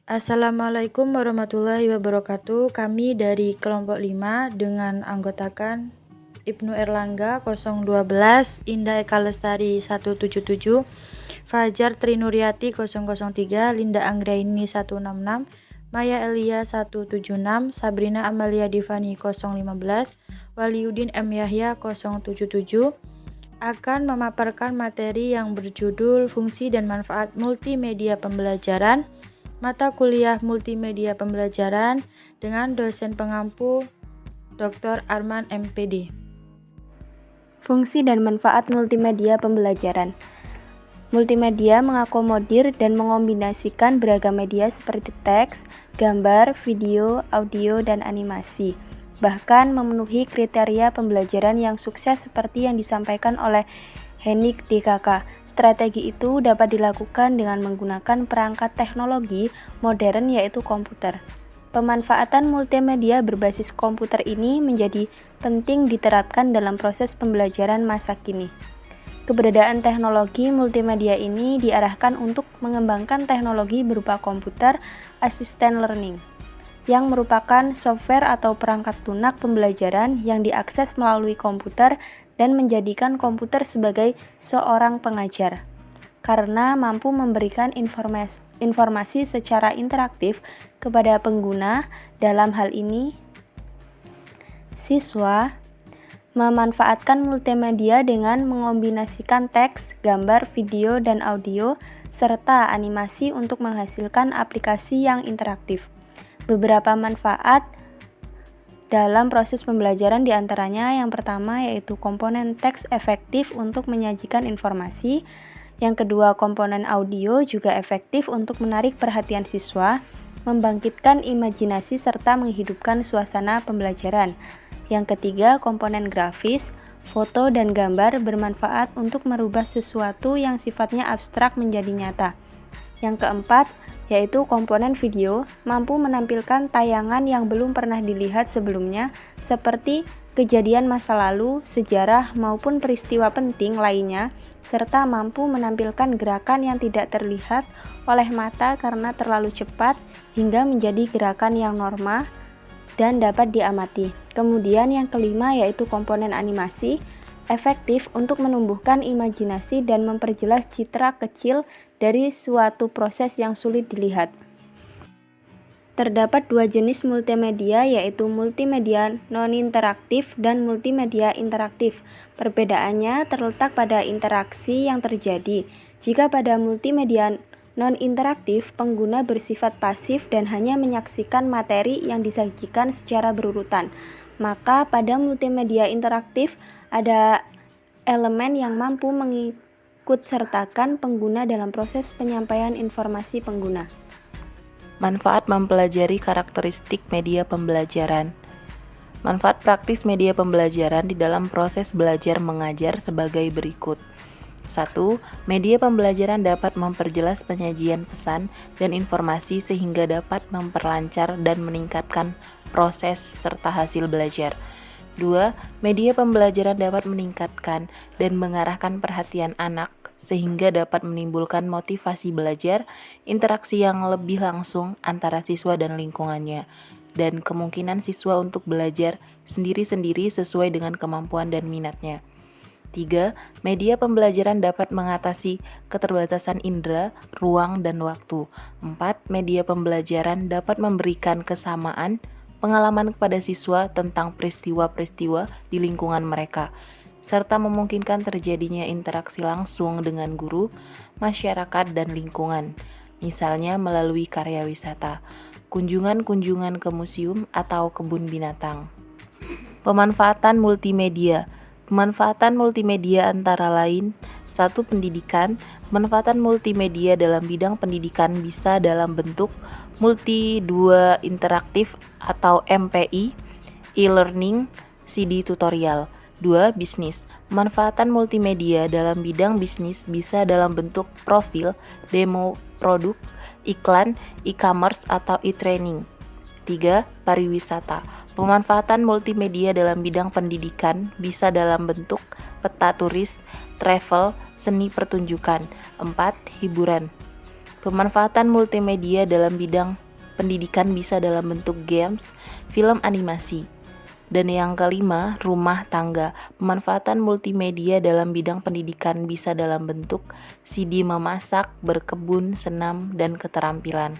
Assalamualaikum warahmatullahi wabarakatuh. Kami dari kelompok 5 dengan anggotakan Ibnu Erlangga 012, Indah Eka Lestari 177, Fajar Trinuriati 003, Linda Anggraini 166, Maya Elia 176, Sabrina Amalia Divani 015, Waliudin M. Yahya 077 akan memaparkan materi yang berjudul Fungsi dan Manfaat Multimedia Pembelajaran, mata kuliah multimedia pembelajaran dengan dosen pengampu Dr. Arman MPD. Fungsi dan manfaat multimedia pembelajaran. Multimedia mengakomodir dan mengombinasikan beragam media seperti teks, gambar, video, audio, dan animasi. Bahkan memenuhi kriteria pembelajaran yang sukses seperti yang disampaikan oleh Henning DKK. Strategi itu dapat dilakukan dengan menggunakan perangkat teknologi modern yaitu komputer. Pemanfaatan multimedia berbasis komputer ini menjadi penting diterapkan dalam proses pembelajaran masa kini. Keberadaan teknologi multimedia ini diarahkan untuk mengembangkan teknologi berupa komputer assistant learning, yang merupakan software atau perangkat lunak pembelajaran yang diakses melalui komputer dan menjadikan komputer sebagai seorang pengajar, karena mampu memberikan informasi secara interaktif kepada pengguna. Dalam hal ini, siswa memanfaatkan multimedia dengan mengombinasikan teks, gambar, video, dan audio, serta animasi untuk menghasilkan aplikasi yang interaktif. Beberapa manfaat dalam proses pembelajaran diantaranya yang pertama yaitu komponen teks efektif untuk menyajikan informasi. Yang kedua, komponen audio juga efektif untuk menarik perhatian siswa, membangkitkan imajinasi serta menghidupkan suasana pembelajaran. Yang ketiga, komponen grafis, foto dan gambar bermanfaat untuk merubah sesuatu yang sifatnya abstrak menjadi nyata. Yang keempat, yaitu komponen video, mampu menampilkan tayangan yang belum pernah dilihat sebelumnya, seperti kejadian masa lalu, sejarah, maupun peristiwa penting lainnya, serta mampu menampilkan gerakan yang tidak terlihat oleh mata karena terlalu cepat, hingga menjadi gerakan yang normal dan dapat diamati. Kemudian yang kelima yaitu komponen animasi, efektif untuk menumbuhkan imajinasi dan memperjelas citra kecil dari suatu proses yang sulit dilihat. Terdapat dua jenis multimedia yaitu multimedia non-interaktif dan multimedia interaktif. Perbedaannya terletak pada interaksi yang terjadi. Jika pada multimedia non-interaktif, pengguna bersifat pasif dan hanya menyaksikan materi yang disajikan secara berurutan. Maka pada multimedia interaktif ada elemen yang mampu mengikutsertakan pengguna dalam proses penyampaian informasi pengguna. Manfaat mempelajari karakteristik media pembelajaran. Manfaat praktis media pembelajaran di dalam proses belajar mengajar sebagai berikut. 1. Media pembelajaran dapat memperjelas penyajian pesan dan informasi sehingga dapat memperlancar dan meningkatkan proses serta hasil belajar. 2. Media pembelajaran dapat meningkatkan dan mengarahkan perhatian anak sehingga dapat menimbulkan motivasi belajar, interaksi yang lebih langsung antara siswa dan lingkungannya, dan kemungkinan siswa untuk belajar sendiri-sendiri sesuai dengan kemampuan dan minatnya. 3. Media pembelajaran dapat mengatasi keterbatasan indera, ruang, dan waktu. 4. Media pembelajaran dapat memberikan kesamaan pengalaman kepada siswa tentang peristiwa-peristiwa di lingkungan mereka, serta memungkinkan terjadinya interaksi langsung dengan guru, masyarakat, dan lingkungan, misalnya melalui karya wisata, kunjungan-kunjungan ke museum atau kebun binatang. Pemanfaatan multimedia. Pemanfaatan multimedia antara lain 1. Pendidikan. Pemanfaatan multimedia dalam bidang pendidikan bisa dalam bentuk multi 2 interaktif atau MPI, e-learning, CD tutorial. 2. Bisnis. Pemanfaatan multimedia dalam bidang bisnis bisa dalam bentuk profil, demo produk, iklan, e-commerce atau e-training. 3. Pariwisata. Pemanfaatan multimedia dalam bidang pendidikan bisa dalam bentuk peta turis, travel, seni pertunjukan. 4. Hiburan. Pemanfaatan multimedia dalam bidang pendidikan bisa dalam bentuk games, film animasi. Dan yang kelima, rumah tangga. Pemanfaatan multimedia dalam bidang pendidikan bisa dalam bentuk CD memasak, berkebun, senam, dan keterampilan.